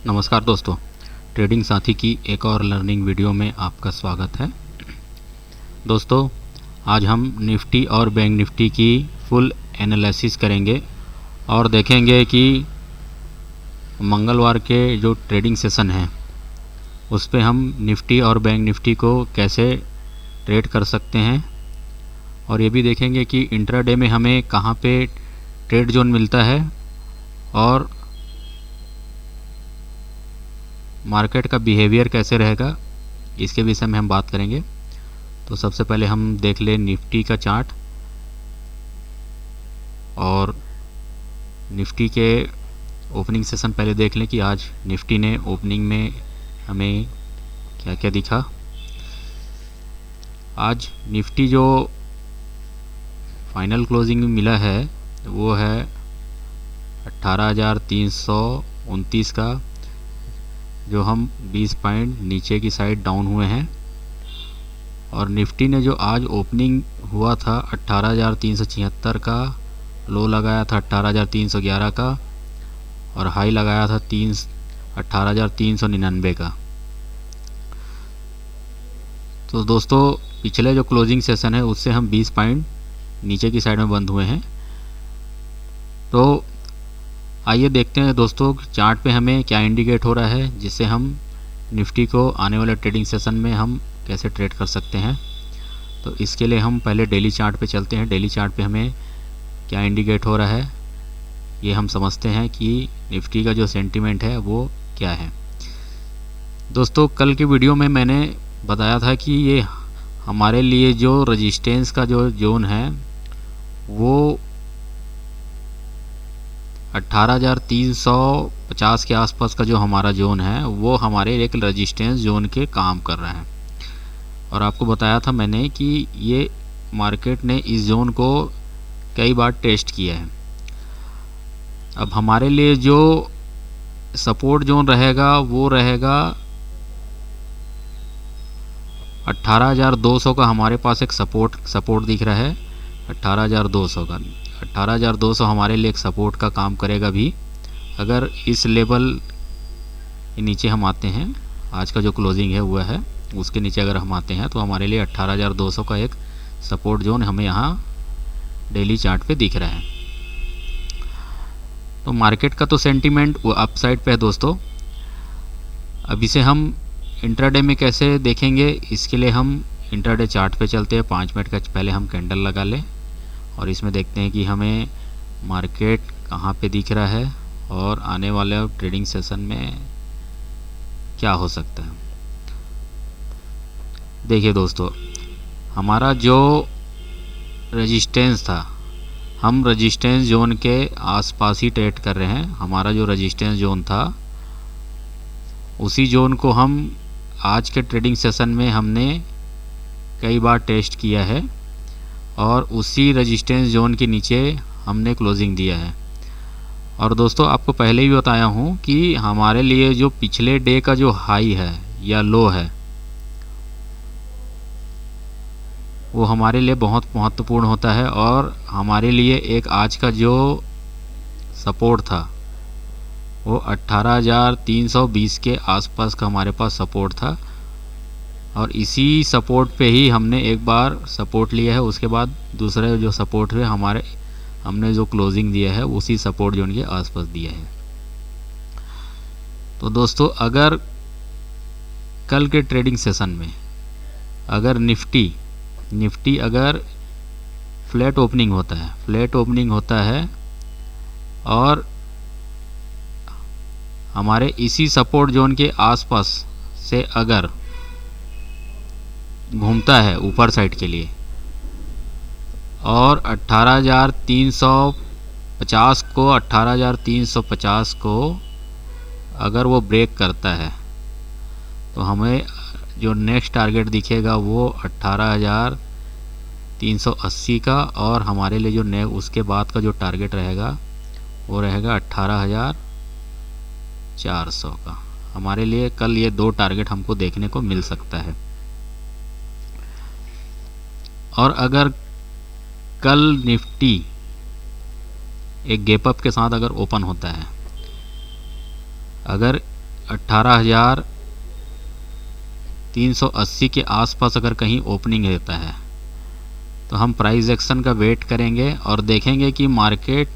नमस्कार दोस्तों, ट्रेडिंग साथी की एक और लर्निंग वीडियो में आपका स्वागत है। दोस्तों, आज हम निफ्टी और बैंक निफ्टी की फुल एनालिसिस करेंगे और देखेंगे कि मंगलवार के जो ट्रेडिंग सेशन है उस पे हम निफ्टी और बैंक निफ्टी को कैसे ट्रेड कर सकते हैं, और ये भी देखेंगे कि इंट्राडे में हमें कहाँ पे ट्रेड जोन मिलता है और मार्केट का बिहेवियर कैसे रहेगा, इसके विषय में हम बात करेंगे। तो सबसे पहले हम देख लें निफ्टी का चार्ट, और निफ्टी के ओपनिंग सेशन पहले देख लें कि आज निफ्टी ने ओपनिंग में हमें क्या क्या दिखा। आज निफ्टी जो फाइनल क्लोजिंग में मिला है वो है 18,329 का, जो हम 20 पॉइंट नीचे की साइड डाउन हुए हैं। और निफ्टी ने जो आज ओपनिंग हुआ था 18,376 का, लो लगाया था 18,311 का और हाई लगाया था 18,399 का। तो दोस्तों, पिछले जो क्लोजिंग सेशन है उससे हम 20 पॉइंट नीचे की साइड में बंद हुए हैं। तो आइए देखते हैं दोस्तों चार्ट पे हमें क्या इंडिकेट हो रहा है, जिससे हम निफ्टी को आने वाले ट्रेडिंग सेशन में हम कैसे ट्रेड कर सकते हैं। तो इसके लिए हम पहले डेली चार्ट पे चलते हैं। डेली चार्ट पे हमें क्या इंडिकेट हो रहा है ये हम समझते हैं कि निफ्टी का जो सेंटीमेंट है वो क्या है। दोस्तों, कल की वीडियो में मैंने बताया था कि ये हमारे लिए जो रेजिस्टेंस का जो जोन है वो 18,350 के आसपास का जो हमारा जोन है वो हमारे एक रेजिस्टेंस जोन के काम कर रहा है। और आपको बताया था मैंने कि ये मार्केट ने इस जोन को कई बार टेस्ट किया है। अब हमारे लिए जो सपोर्ट जोन रहेगा वो रहेगा 18,200 का। हमारे पास एक सपोर्ट दिख रहा है 18,200 का। 18,200 हमारे लिए एक सपोर्ट का काम करेगा भी। अगर इस लेवल के नीचे हम आते हैं, आज का जो क्लोजिंग है हुआ है उसके नीचे अगर हम आते हैं तो हमारे लिए 18,200 का एक सपोर्ट जोन हमें यहाँ डेली चार्ट पे दिख रहा है। तो मार्केट का तो सेंटीमेंट वो अप साइड पे है दोस्तों। अब इसे हम इंट्राडे में कैसे देखेंगे, इसके लिए हम इंट्राडे चार्ट पे चलते हैं। 5 मिनट का पहले हम कैंडल लगा लें और इसमें देखते हैं कि हमें मार्केट कहाँ पे दिख रहा है और आने वाले ट्रेडिंग सेशन में क्या हो सकता है। देखिए दोस्तों, हमारा जो रेजिस्टेंस था, हम रेजिस्टेंस जोन के आसपास ही ट्रेड कर रहे हैं। हमारा जो रेजिस्टेंस जोन था उसी जोन को हम आज के ट्रेडिंग सेशन में हमने कई बार टेस्ट किया है और उसी रेजिस्टेंस जोन के नीचे हमने क्लोजिंग दिया है। और दोस्तों, आपको पहले भी बताया हूँ कि हमारे लिए जो पिछले डे का जो हाई है या लो है वो हमारे लिए बहुत महत्वपूर्ण होता है। और हमारे लिए एक आज का जो सपोर्ट था वो 18,320 के आसपास का हमारे पास सपोर्ट था। और इसी सपोर्ट पे ही हमने एक बार सपोर्ट लिया है, उसके बाद दूसरे जो सपोर्ट है हमने जो क्लोजिंग दिया है उसी सपोर्ट जोन के आसपास दिया है। तो दोस्तों, अगर कल के ट्रेडिंग सेशन में अगर निफ्टी अगर फ्लैट ओपनिंग होता है और हमारे इसी सपोर्ट जोन के आसपास से अगर घूमता है ऊपर साइड के लिए और 18,350 को अगर वो ब्रेक करता है तो हमें जो नेक्स्ट टारगेट दिखेगा वो 18,380 का, और हमारे लिए जो उसके बाद का जो टारगेट रहेगा वो रहेगा 18,400 का। हमारे लिए कल ये दो टारगेट हमको देखने को मिल सकता है। और अगर कल निफ्टी एक गैप अप के साथ अगर ओपन होता है, अगर 18,380 के आसपास अगर कहीं ओपनिंग रहता है तो हम प्राइस एक्शन का वेट करेंगे और देखेंगे कि मार्केट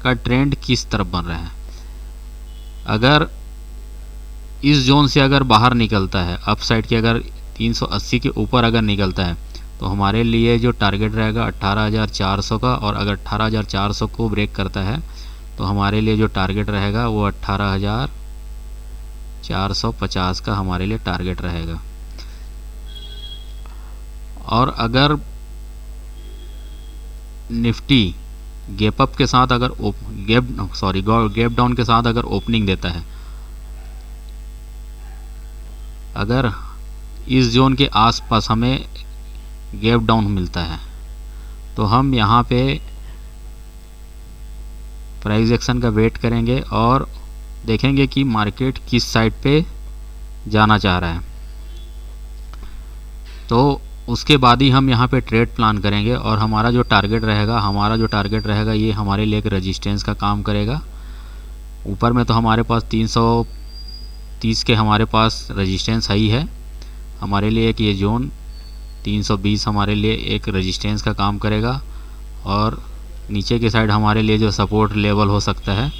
का ट्रेंड किस तरफ बन रहा है। अगर इस जोन से अगर बाहर निकलता है, अप साइड के अगर 380 के ऊपर अगर निकलता है तो हमारे लिए जो टारगेट रहेगा 18,400 का, और अगर 18,400 को ब्रेक करता है तो हमारे लिए जो टारगेट रहेगा वो 18,450 का हमारे लिए टारगेट रहेगा। और अगर निफ्टी गैप अप के साथ अगर गैप डाउन के साथ अगर ओपनिंग देता है, अगर इस जोन के आसपास हमें गैप डाउन मिलता है तो हम यहाँ पे प्राइस एक्शन का वेट करेंगे और देखेंगे कि मार्केट किस साइड पे जाना चाह रहा है। तो उसके बाद ही हम यहाँ पे ट्रेड प्लान करेंगे और हमारा जो टारगेट रहेगा ये हमारे लिए एक रेजिस्टेंस का काम करेगा। ऊपर में तो हमारे पास 330 के हमारे पास रेजिस्टेंस है ही है, हमारे लिए एक ये जोन 320 हमारे लिए एक रेजिस्टेंस का काम करेगा। और नीचे की साइड हमारे लिए जो सपोर्ट लेवल हो सकता है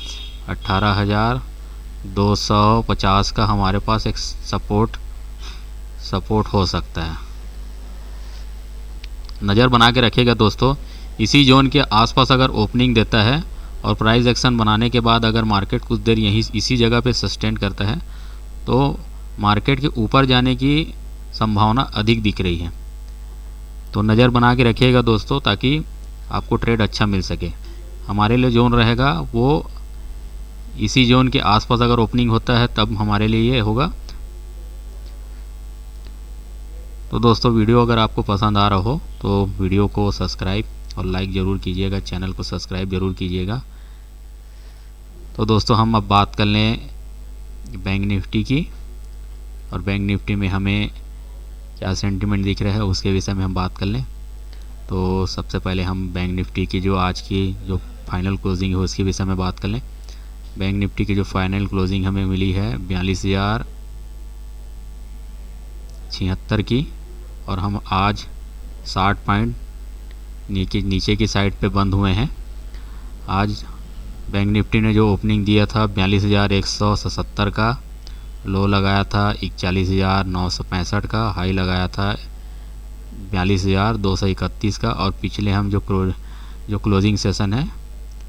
18,250 का हमारे पास एक सपोर्ट हो सकता है। नज़र बना के रखिएगा दोस्तों, इसी जोन के आसपास अगर ओपनिंग देता है और प्राइस एक्शन बनाने के बाद अगर मार्केट कुछ देर यहीं इसी जगह पे सस्टेन करता है तो मार्केट के ऊपर जाने की संभावना अधिक दिख रही है। तो नज़र बना के रखिएगा दोस्तों, ताकि आपको ट्रेड अच्छा मिल सके। हमारे लिए जोन रहेगा वो इसी जोन के आसपास अगर ओपनिंग होता है तब हमारे लिए ये होगा। तो दोस्तों वीडियो अगर आपको पसंद आ रहा हो तो वीडियो को सब्सक्राइब और लाइक ज़रूर कीजिएगा, चैनल को सब्सक्राइब ज़रूर कीजिएगा। तो दोस्तों हम अब बात कर लें बैंक निफ्टी की, और बैंक निफ्टी में हमें क्या सेंटीमेंट दिख रहा है उसके विषय में हम बात कर लें। तो सबसे पहले हम बैंक निफ्टी की जो आज की जो फाइनल क्लोजिंग है उसके विषय में बात कर लें। बैंक निफ्टी की जो फाइनल क्लोजिंग हमें मिली है 42,076 की, और हम आज 60 पॉइंट नीचे की साइड पे बंद हुए हैं। आज बैंक निफ्टी ने जो ओपनिंग दिया था 42,177 का, लो लगाया था 41,965 का, हाई लगाया था 42,231 का, और पिछले हम जो क्लोजिंग सेशन है,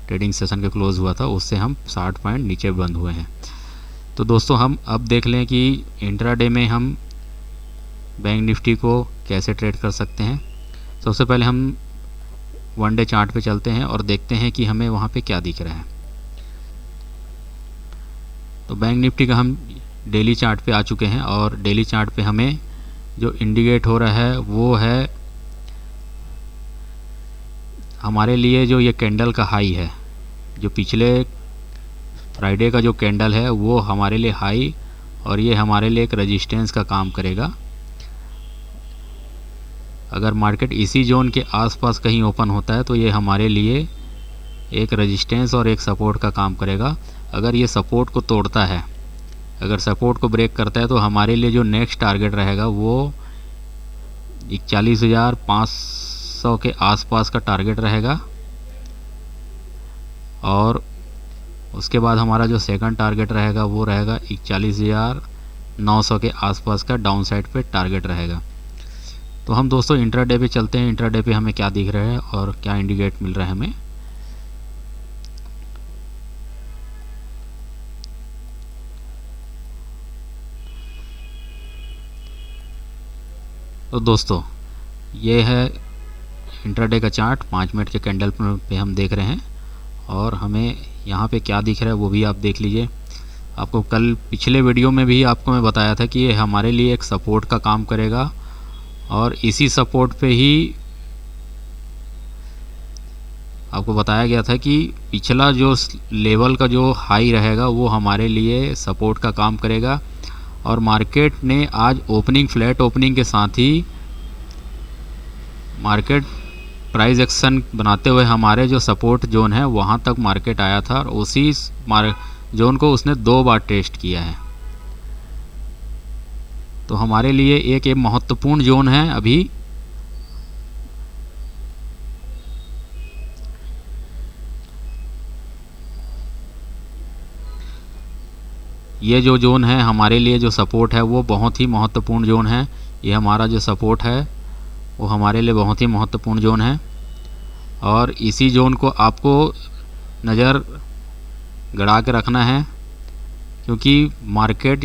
ट्रेडिंग सेशन के क्लोज हुआ था उससे हम 60 पॉइंट नीचे बंद हुए हैं। तो दोस्तों हम अब देख लें कि इंट्राडे में हम बैंक निफ्टी को कैसे ट्रेड कर सकते हैं। सबसे पहले हम वन डे चार्ट पे चलते हैं और देखते हैं कि हमें वहाँ पे क्या दिख रहा है। तो बैंक निफ्टी का हम डेली चार्ट पे आ चुके हैं, और डेली चार्ट पे हमें जो इंडिकेट हो रहा है वो है हमारे लिए जो ये कैंडल का हाई है, जो पिछले फ्राइडे का जो कैंडल है वो हमारे लिए हाई, और ये हमारे लिए एक रेजिस्टेंस का काम करेगा। अगर मार्केट इसी जोन के आसपास कहीं ओपन होता है तो ये हमारे लिए एक रेजिस्टेंस और एक सपोर्ट का काम करेगा। अगर ये सपोर्ट को तोड़ता है, अगर सपोर्ट को ब्रेक करता है तो हमारे लिए जो नेक्स्ट टारगेट रहेगा वो 41,500 के आसपास का टारगेट रहेगा, और उसके बाद हमारा जो सेकंड टारगेट रहेगा वो रहेगा 41,900 के आसपास का डाउन साइड पे टारगेट रहेगा। तो हम दोस्तों इंट्राडे पे चलते हैं। इंट्राडे पे हमें क्या दिख रहा है और क्या इंडिकेट मिल रहा है हमें। तो दोस्तों ये है इंट्राडे का चार्ट, 5 मिनट के कैंडल पे हम देख रहे हैं, और हमें यहाँ पे क्या दिख रहा है वो भी आप देख लीजिए। आपको कल पिछले वीडियो में भी आपको मैं बताया था कि ये हमारे लिए एक सपोर्ट का काम करेगा, और इसी सपोर्ट पे ही आपको बताया गया था कि पिछला जो लेवल का जो हाई रहेगा वो हमारे लिए सपोर्ट का काम करेगा। और मार्केट ने आज फ्लैट ओपनिंग के साथ ही मार्केट प्राइस एक्शन बनाते हुए हमारे जो सपोर्ट जोन है वहाँ तक मार्केट आया था, और उसी जोन को उसने 2 बार टेस्ट किया है। तो हमारे लिए एक ये महत्वपूर्ण जोन है अभी। ये जो जोन है हमारे लिए जो सपोर्ट है वो बहुत ही महत्वपूर्ण जोन है। ये हमारा जो सपोर्ट है वो हमारे लिए बहुत ही महत्वपूर्ण जोन है और इसी जोन को आपको नज़र गड़ा के रखना है, क्योंकि मार्केट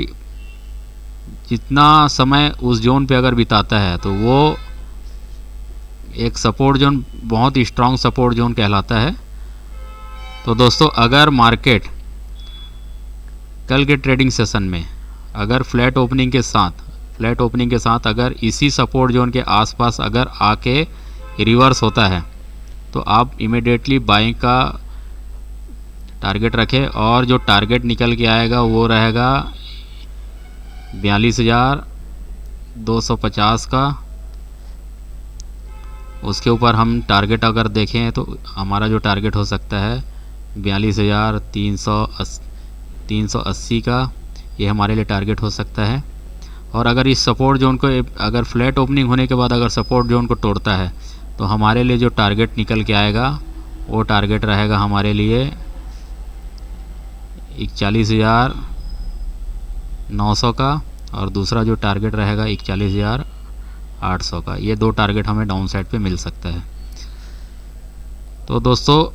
जितना समय उस जोन पे अगर बिताता है तो वो एक सपोर्ट जोन बहुत ही स्ट्रॉन्ग सपोर्ट जोन कहलाता है। तो दोस्तों अगर मार्केट कल के ट्रेडिंग सेशन में अगर फ्लैट ओपनिंग के साथ अगर इसी सपोर्ट जोन के आसपास अगर आके रिवर्स होता है तो आप इमीडिएटली बाइंग का टारगेट रखें और जो टारगेट निकल के आएगा वो रहेगा 42,250 का। उसके ऊपर हम टारगेट अगर देखें तो हमारा जो टारगेट हो सकता है 42,380 का, ये हमारे लिए टारगेट हो सकता है। और अगर इस सपोर्ट जोन को अगर फ्लैट ओपनिंग होने के बाद अगर सपोर्ट जोन को तोड़ता है तो हमारे लिए जो टारगेट निकल के आएगा वो टारगेट रहेगा हमारे लिए 41,900 का और दूसरा जो टारगेट रहेगा 41,800 का। ये दो टारगेट हमें डाउन साइड पे मिल सकता है। तो दोस्तों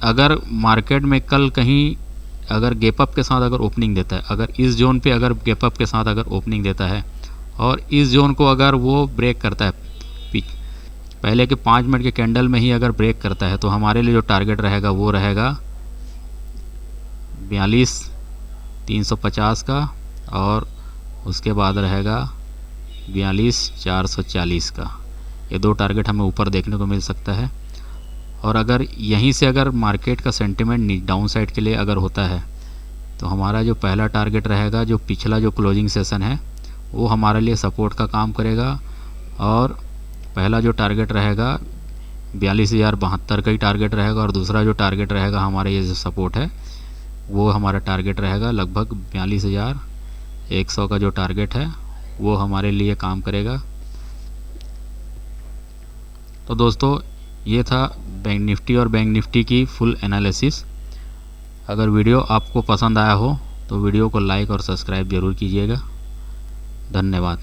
अगर मार्केट में कल कहीं अगर गैप अप के साथ अगर ओपनिंग देता है, अगर इस जोन पे अगर गैप अप के साथ अगर ओपनिंग देता है और इस जोन को अगर वो ब्रेक करता है, पहले के 5 मिनट के कैंडल में ही अगर ब्रेक करता है तो हमारे लिए जो टारगेट रहेगा वो रहेगा 42,350 का और उसके बाद रहेगा 42,440 का। ये दो टारगेट हमें ऊपर देखने को मिल सकता है। और अगर यहीं से अगर मार्केट का सेंटिमेंट डाउन साइड के लिए अगर होता है तो हमारा जो पहला टारगेट रहेगा, जो पिछला जो क्लोजिंग सेशन है वो हमारे लिए सपोर्ट का काम करेगा और पहला जो टारगेट रहेगा 42,072 का ही टारगेट रहेगा और दूसरा जो टारगेट रहेगा हमारा ये जो सपोर्ट है वो हमारा टारगेट रहेगा लगभग 42,100 का जो टारगेट है वो हमारे लिए काम करेगा। तो दोस्तों ये था बैंक निफ्टी और बैंक निफ्टी की फुल एनालिसिस। अगर वीडियो आपको पसंद आया हो तो वीडियो को लाइक और सब्सक्राइब ज़रूर कीजिएगा। धन्यवाद।